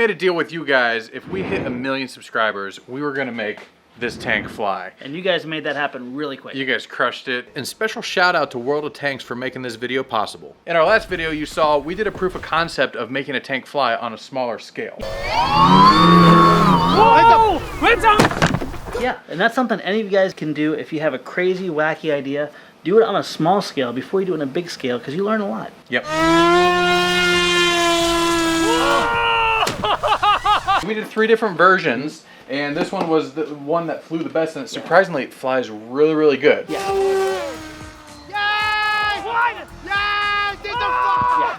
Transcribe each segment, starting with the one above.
made a deal with you guys. If we hit 1 million subscribers, we were gonna make this tank fly. And you guys made that happen really quick. You guys crushed it. And special shout out to World of Tanks for making this video possible. In our last video you saw, we did a proof of concept of making a tank fly on a smaller scale. Whoa! Yeah, and that's something any of you guys can do if you have a crazy, wacky idea. Do it on a small scale before you do it on a big scale, because you learn a lot. Yep. We did 3 different versions, and this one was the one that flew the best, and surprisingly it flies really, really good. Yeah.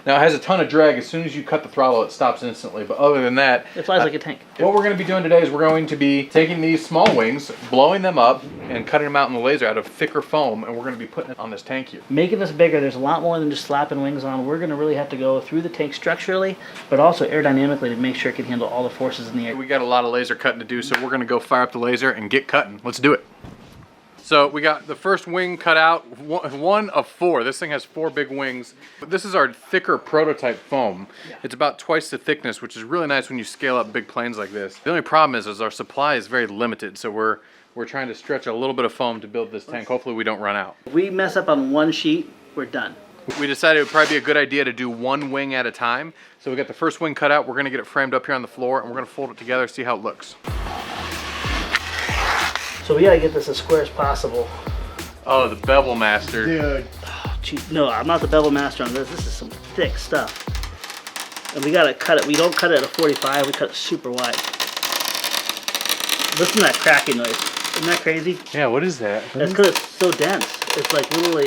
Now it has a ton of drag. As soon as you cut the throttle, it stops instantly. But other than that, It flies like a tank. What we're going to be doing today is we're going to be taking these small wings, blowing them up, and cutting them out in the laser out of thicker foam, and we're going to be putting it on this tank here. Making this bigger, there's a lot more than just slapping wings on. We're going to really have to go through the tank structurally, but also aerodynamically to make sure it can handle all the forces in the air. We got a lot of laser cutting to do, so we're going to go fire up the laser and get cutting. Let's do it. So we got the first wing cut out, one of 4. This thing has 4 big wings. This is our thicker prototype foam. Yeah. It's about twice the thickness, which is really nice when you scale up big planes like this. The only problem is our supply is very limited, so we're trying to stretch a little bit of foam to build this tank. Hopefully we don't run out. If we mess up on one sheet, we're done. We decided it would probably be a good idea to do 1 wing at a time. So we got the first wing cut out. We're going to get it framed up here on the floor, and we're going to fold it together, see how it looks. So we gotta get this as square as possible. Oh, the bevel master. Dude. Oh, geez. No, I'm not the bevel master on this. This is some thick stuff. And we gotta cut it. We don't cut it at a 45, we cut it super wide. Listen to that cracking noise. Isn't that crazy? Yeah, what is that? That's because it's so dense. It's like literally...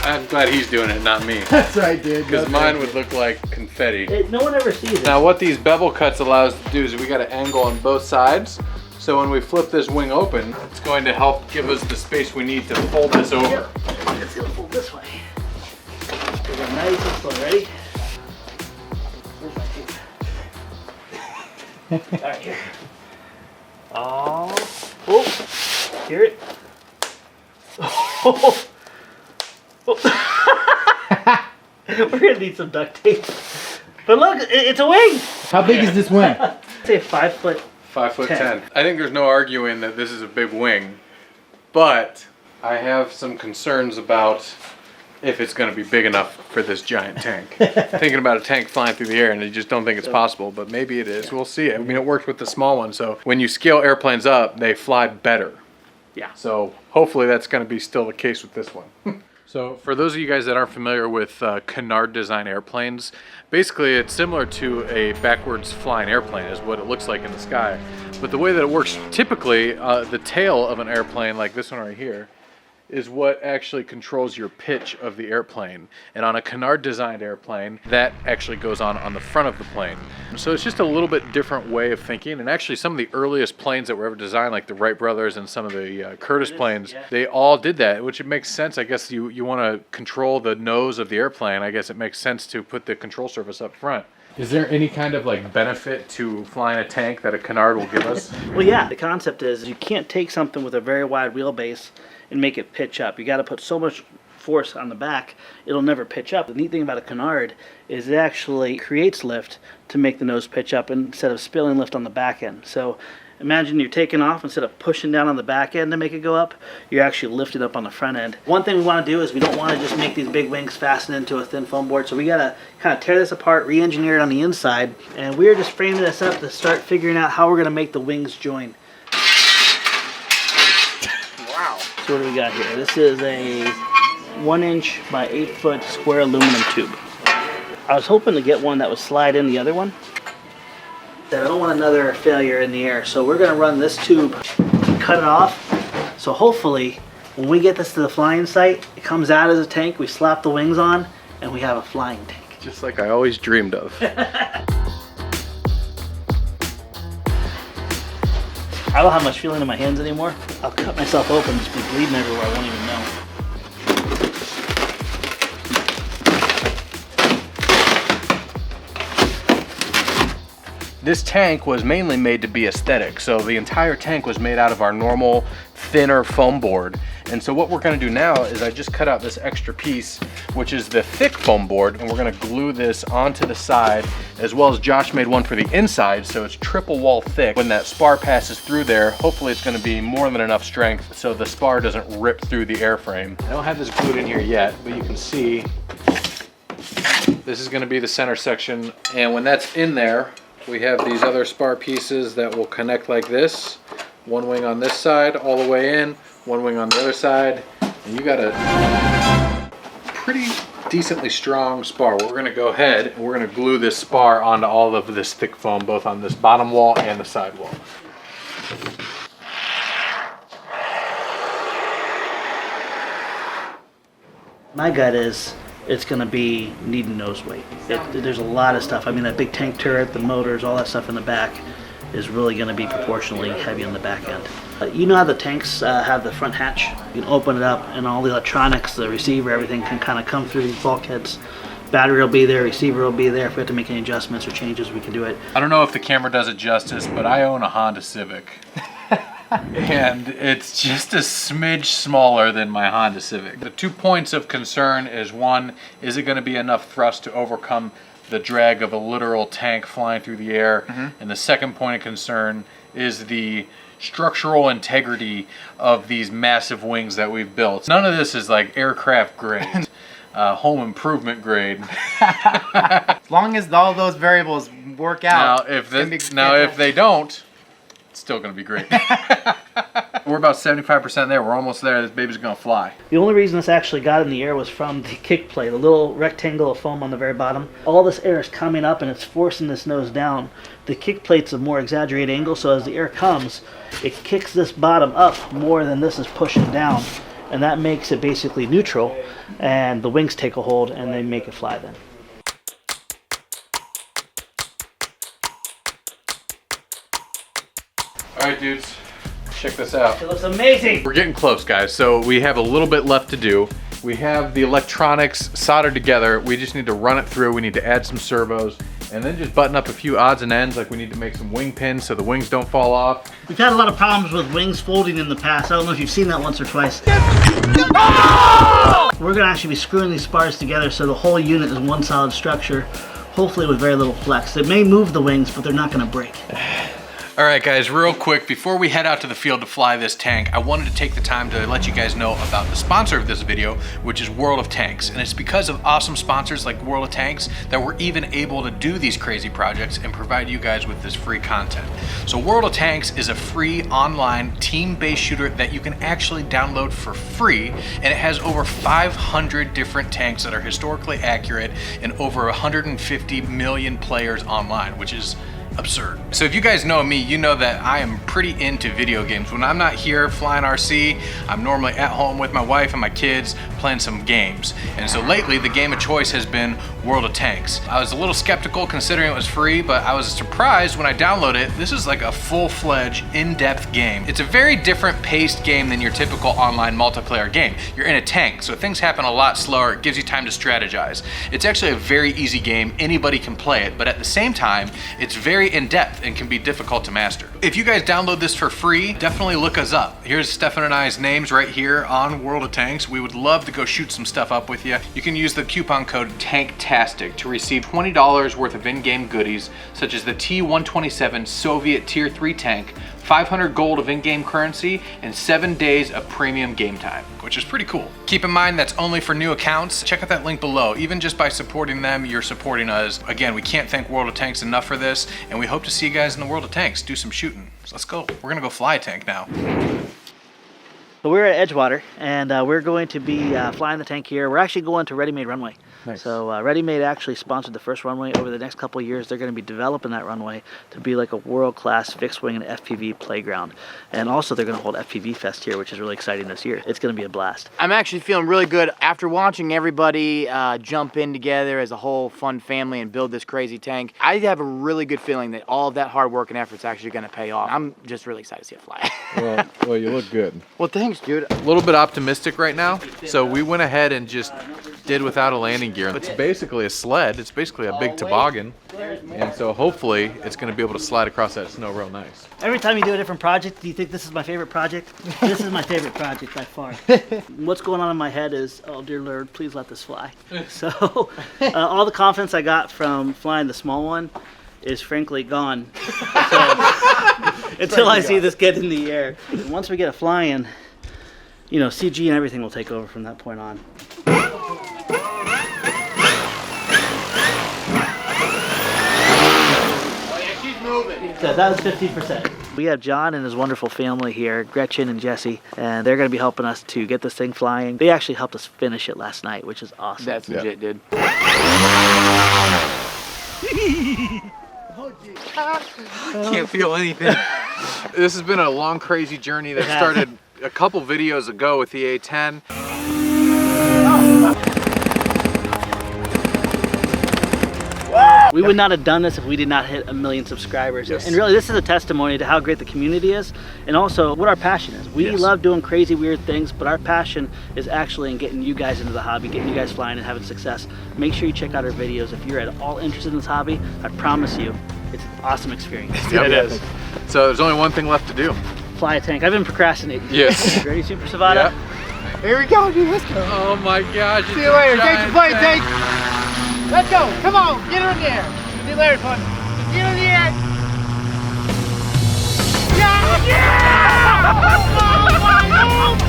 I'm glad he's doing it, not me. That's right, dude. Because mine would look like confetti. No one ever sees it. Now what these bevel cuts allow us to do is we got an angle on both sides. So when we flip this wing open, it's going to help give us the space we need to fold this over. Yep. It's gonna fold this way. We're going nice and slow. Ready? Where's my tape? Alright, here. Oh. Hear it? Oh. We're gonna need some duct tape. But look, it's a wing! How big is this wing? Say 5 foot. 5'10". I think there's no arguing that this is a big wing, but I have some concerns about if it's going to be big enough for this giant tank. Thinking about a tank flying through the air, and you just don't think it's possible, but maybe it is. We'll see. I mean, it worked with the small one, so when you scale airplanes up, they fly better. Yeah. So hopefully that's going to be still the case with this one. So for those of you guys that aren't familiar with canard design airplanes, basically it's similar to a backwards flying airplane is what it looks like in the sky. But the way that it works typically, the tail of an airplane like this one right here is what actually controls your pitch of the airplane. And on a canard designed airplane, that actually goes on the front of the plane. So it's just a little bit different way of thinking. And actually some of the earliest planes that were ever designed, like the Wright brothers and some of the Curtiss planes, they all did that, which it makes sense. I guess you want to control the nose of the airplane. I guess it makes sense to put the control surface up front. Is there any kind of like benefit to flying a tank that a canard will give us? Well, yeah. The concept is you can't take something with a very wide wheelbase and make it pitch up. You got to put so much force on the back, it'll never pitch up. The neat thing about a canard is it actually creates lift to make the nose pitch up instead of spilling lift on the back end. So imagine you're taking off, instead of pushing down on the back end to make it go up, you're actually lifted up on the front end. One thing we want to do is we don't want to just make these big wings fasten into a thin foam board, so we got to kind of tear this apart, re-engineer it on the inside, and we're just framing this up to start figuring out how we're going to make the wings join. Wow. So what do we got here? This is a 1" by 8" square aluminum tube. I was hoping to get one that would slide in the other one. I don't want another failure in the air, so we're going to run this tube, cut it off, so hopefully when we get this to the flying site, it comes out as a tank, we slap the wings on, and we have a flying tank. Just like I always dreamed of. I don't have much feeling in my hands anymore. I'll cut myself open, just be bleeding everywhere, I won't even know. This tank was mainly made to be aesthetic, so the entire tank was made out of our normal thinner foam board. And so what we're gonna do now is I just cut out this extra piece, which is the thick foam board, and we're gonna glue this onto the side, as well as Josh made one for the inside, so it's triple wall thick. When that spar passes through there, hopefully it's gonna be more than enough strength so the spar doesn't rip through the airframe. I don't have this glued in here yet, but you can see this is gonna be the center section. And when that's in there, we have these other spar pieces that will connect like this. One wing on this side all the way in, one wing on the other side. And you got a pretty decently strong spar. We're gonna go ahead and we're gonna glue this spar onto all of this thick foam, both on this bottom wall and the side wall. My gut is it's going to be need and nose weight. There's a lot of stuff. I mean, that big tank turret, the motors, all that stuff in the back is really going to be proportionally heavy on the back end. You know how the tanks have the front hatch? You can open it up and all the electronics, the receiver, everything can kind of come through these bulkheads. Battery will be there, receiver will be there. If we have to make any adjustments or changes, we can do it. I don't know if the camera does it justice, but I own a Honda Civic. And it's just a smidge smaller than my Honda Civic. The 2 points of concern is, one, is it going to be enough thrust to overcome the drag of a literal tank flying through the air? And the second point of concern is the structural integrity of these massive wings that we've built. None of this is like aircraft grade, home improvement grade. As long as all those variables work out. Now if they don't, it's still gonna be great. We're about 75% there. We're almost there. This baby's gonna fly. The only reason this actually got in the air was from the kick plate, the little rectangle of foam on the very bottom. All this air is coming up and it's forcing this nose down. The kick plate's a more exaggerated angle, so as the air comes, it kicks this bottom up more than this is pushing down. And that makes it basically neutral, and the wings take a hold and they make it fly then. All right, dudes, check this out. It looks amazing. We're getting close, guys. So we have a little bit left to do. We have the electronics soldered together. We just need to run it through. We need to add some servos and then just button up a few odds and ends. Like we need to make some wing pins so the wings don't fall off. We've had a lot of problems with wings folding in the past. I don't know if you've seen that once or twice. We're gonna actually be screwing these spars together so the whole unit is one solid structure, hopefully with very little flex. It may move the wings, but they're not gonna break. All right, guys, real quick, before we head out to the field to fly this tank, I wanted to take the time to let you guys know about the sponsor of this video, which is World of Tanks. And it's because of awesome sponsors like World of Tanks that we're even able to do these crazy projects and provide you guys with this free content. So World of Tanks is a free online team-based shooter that you can actually download for free, and it has over 500 different tanks that are historically accurate and over 150 million players online, which is absurd. So if you guys know me, you know that I am pretty into video games. When I'm not here flying RC, I'm normally at home with my wife and my kids playing some games. And so lately the game of choice has been World of Tanks. I was a little skeptical considering it was free, but I was surprised when I downloaded it. This is like a full-fledged, in-depth game. It's a very different paced game than your typical online multiplayer game. You're in a tank, so things happen a lot slower. It gives you time to strategize. It's actually a very easy game. Anybody can play it, but at the same time, it's very in-depth and can be difficult to master. If you guys download this for free, definitely look us up. Here's Stefan and I's names right here on World of Tanks. We would love to go shoot some stuff up with you. You can use the coupon code TANKTASTIC to receive $20 worth of in-game goodies, such as the T-127 Soviet Tier 3 tank, 500 gold of in-game currency, and 7 days of premium game time, which is pretty cool. Keep in mind that's only for new accounts. Check out that link below. Even just by supporting them, you're supporting us. Again, we can't thank World of Tanks enough for this, and we hope to see you guys in the World of Tanks. Do some shooting. So let's go. We're gonna go fly a tank now. So we're at Edgewater, and we're going to be flying the tank here. We're actually going to Ready Made Runway. Nice. So Ready Made actually sponsored the first runway. Over the next couple of years, they're going to be developing that runway to be like a world-class fixed-wing and FPV playground. And also, they're going to hold FPV Fest here, which is really exciting this year. It's going to be a blast. I'm actually feeling really good after watching everybody jump in together as a whole fun family and build this crazy tank. I have a really good feeling that all of that hard work and effort is actually going to pay off. I'm just really excited to see it fly. Well, you look good. Well, thanks, dude. A little bit optimistic right now, so we went ahead and just did without a landing gear. It's basically a sled. It's basically a big toboggan. And so hopefully it's going to be able to slide across that snow real nice. Every time you do a different project, do you think this is my favorite project? This is my favorite project by far. What's going on in my head is, oh dear Lord, please let this fly. So all the confidence I got from flying the small one is frankly gone until I see this get in the air. And once we get it flying, you know, CG and everything will take over from that point on. So that was 15%. We have John and his wonderful family here, Gretchen and Jesse, and they're going to be helping us to get this thing flying. They actually helped us finish it last night, which is awesome. That's legit, dude. Can't feel anything. This has been a long, crazy journey that started a couple videos ago with the A10. We would not have done this if we did not hit 1 million subscribers. Yes. And really, this is a testimony to how great the community is and also what our passion is. We love doing crazy, weird things, but our passion is actually in getting you guys into the hobby, getting you guys flying and having success. Make sure you check out our videos. If you're at all interested in this hobby, I promise you, it's an awesome experience. Yep. It is. So there's only one thing left to do. Fly a tank. I've been procrastinating. Yes. Ready, Super Savata? Yep. Here we go, dude. Let's go. Oh my gosh. See you later. Thanks for playing, tank. Let's go. Come on. Get her in the air. See you later, fun. Get her in the air. Yeah! Yeah! Oh my God!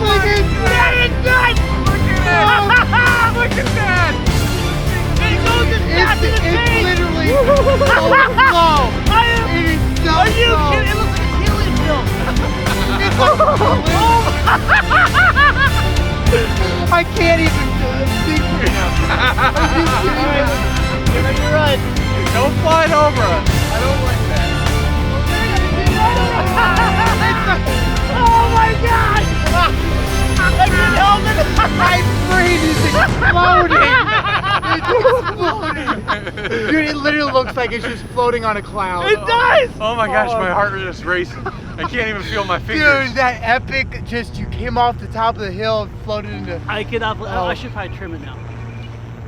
Look at that! It's nuts! Look at that! Look at that! It goes as fast as it takes! It's literally so slow. It is so slow. Are you kidding? It looks like a helium film. I can't even think right now. Give it a run. Don't fly it over us. I don't like that. Oh my God! I can't help it! My brain is exploding! It's exploding! Dude, it literally looks like it's just floating on a cloud. It does! Oh my gosh, my heart is just racing. I can't even feel my fingers. Dude, that epic, just you came off the top of the hill and floated into... I cannot. I should probably trim it now.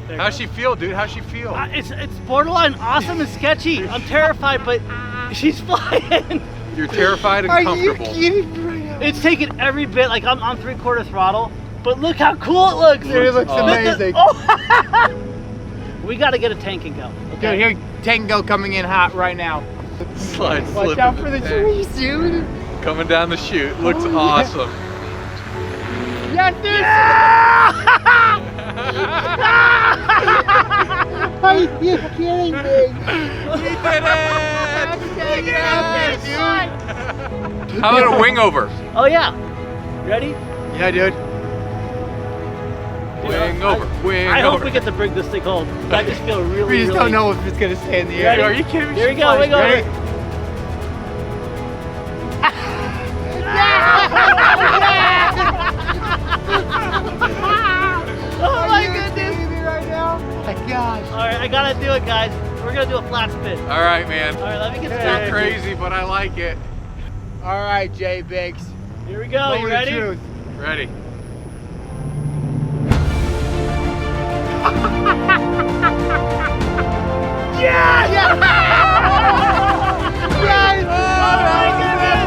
There How's she feel, dude? How's she feel? It's borderline awesome and sketchy. I'm terrified, but she's flying. You're terrified and comfortable. Are you kidding me right now? It's taking every bit. Like I'm on 3/4 throttle, but look how cool it looks. Dude, it looks amazing. We got to get a tank and go. Okay? Dude, here, tank go coming in hot right now. Slide Watch slip out into for the tank. trees, dude. Coming down the chute. Looks awesome. Yes, dude! Are you kidding me? We did it! Yes, dude! How about a wing over? Oh yeah. Ready? Yeah, dude. Wing over. Wing I over. hope we get to bring this thing home. I just feel really. We just really... don't know if it's gonna stay in the air. Ready? Are you kidding me? Here we go. Wing over. Ready? Oh my goodness! Right now? My gosh. All right, I gotta do it, guys. We're gonna do a flat spin. All right, man. All right, let me get It's started. crazy, but I like it. All right, Jay Biggs. Here we go. Moment You of ready? truth. Ready. Yes! Yes! Oh my goodness!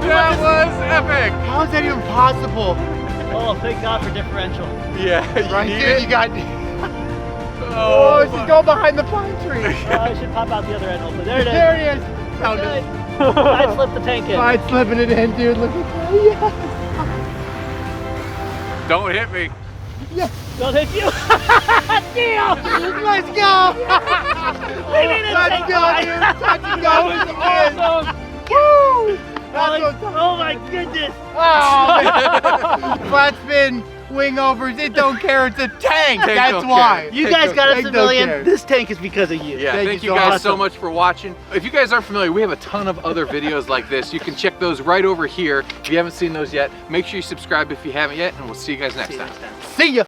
That was epic. How is that even possible? Oh, thank God for differential. Yeah, Right you there, need you it? got. Oh, she's going behind the pine tree. I should pop out the other end. Hopefully. There it is. There it is. Found Good. it. I slipped the tank in. Fine, slipping it in, dude. Look at that. Yes. Don't hit me. Don't hit you. Deal. Let's go. We need a Let's tank go, fly. dude. Touch and go. That was awesome. Woo! That's Oh, what's up. oh my goodness. Oh, flat spin, wing overs, it don't care, it's a tank, Tank that's don't why. care. You guys got us Tank a don't million. care. This tank is because of you. Yeah, thank you so guys much. so much for watching. If you guys aren't familiar, we have a ton of other videos like this. You can check those right over here. If you haven't seen those yet, make sure you subscribe if you haven't yet, and we'll see you guys next time. See ya.